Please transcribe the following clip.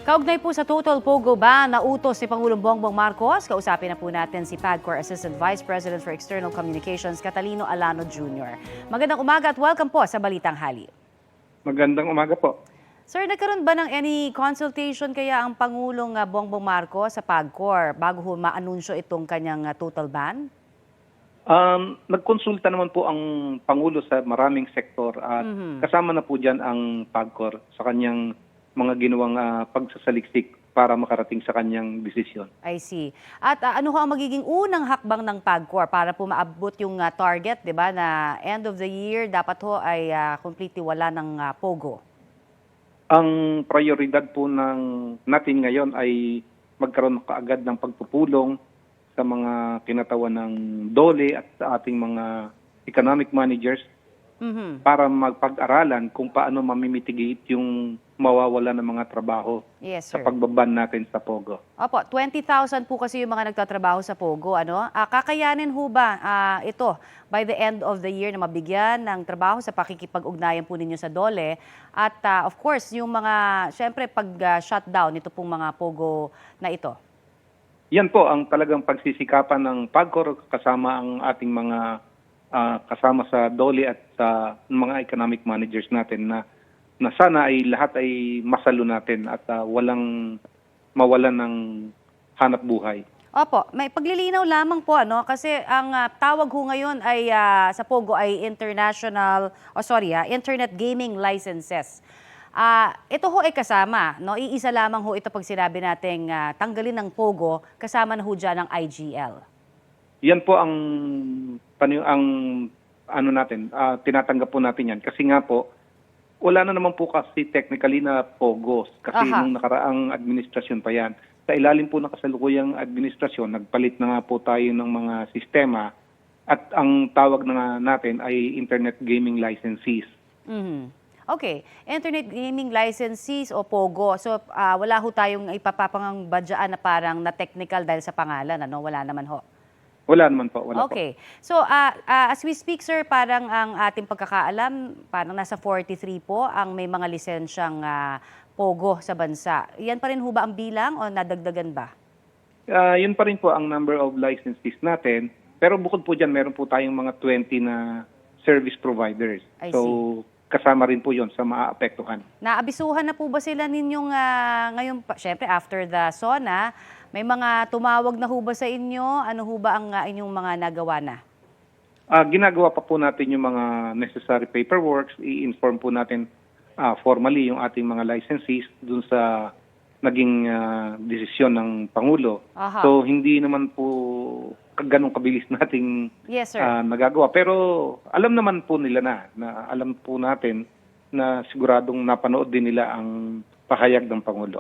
Kaugnay po sa total pogo ban na utos ni Pangulong Bongbong Marcos, kausapin na po natin si PAGCOR Assistant Vice President for External Communications, Catalino Alano Jr. Magandang umaga at welcome po sa Balitang Hali. Magandang umaga po. Sir, nagkaroon ba ng any consultation kaya ang Pangulong Bongbong Marcos sa PAGCOR bago ma-anunsyo itong kanyang total ban? Nagkonsulta naman po ang Pangulo sa maraming sektor at kasama na po dyan ang PAGCOR sa kanyang mga ginawang pagsasaliksik para makarating sa kanyang desisyon. I see. At ano ho ang magiging unang hakbang ng PAGCOR para po maabot yung target, di ba, na end of the year dapat ho ay completely wala ng pogo? Ang prioridad po natin ngayon ay magkaroon kaagad ng pagpupulong sa mga kinatawan ng DOLE at sa ating mga economic managers para magpag-aralan kung paano mamimitigate yung mawawala ng mga trabaho sa pagbaban natin sa POGO. Opo, 20,000 po kasi yung mga nagtatrabaho sa POGO. Kakayanin ho ba ito by the end of the year na mabigyan ng trabaho sa pakikipag-ugnayan po ninyo sa DOLE? At of course, yung mga, syempre, pag-shutdown nito pong mga POGO na ito? Yan po ang talagang pagsisikapan ng PAGCOR kasama ang ating mga kasama sa DOLE at sa mga economic managers natin na sana ay lahat ay masalo natin at walang mawalan ng hanap buhay. Opo, may paglilinaw lamang po kasi ang tawag ho ngayon ay sa POGO ay Internet Gaming Licenses. Ito ho ay kasama, no? Iisa lamang ho ito pag sinabi nating tanggalin ng POGO, kasama na ho dyan ang IGL. Yan po ang tinatanggap po natin yan. Kasi nga po, wala na naman po kasi technically na POGOs. Kasi nung nakaraang administrasyon pa yan. Sa ilalim po ng kasalukuyang administrasyon, nagpalit na nga po tayo ng mga sistema at ang tawag na natin ay Internet Gaming Licensees. Okay, Internet Gaming Licensees o POGO. So wala ho tayong ipapapangabadyaan na parang na technical dahil sa pangalan, wala naman ho. Wala naman po, wala okay. So as we speak, sir, parang ang ating pagkakaalam, parang nasa 43 po ang may mga lisensyang POGO sa bansa. Yan pa rin ho ba ang bilang o nadagdagan ba? Yun pa rin po ang number of licenses natin. Pero bukod po dyan, meron po tayong mga 20 na service providers. So kasama rin po yun sa maaapektuhan. Naabisuhan na po ba sila ninyong ngayon, syempre after the SONA, may mga tumawag na ho ba sa inyo? Ano ho ba ang inyong mga nagawa na? Ginagawa pa po natin yung mga necessary paperwork. I-inform po natin formally yung ating mga licensees dun sa naging desisyon ng Pangulo. So hindi naman po ganong kabilis nating nagagawa. Pero alam naman po nila na alam po natin na siguradong napanood din nila ang pahayag ng Pangulo.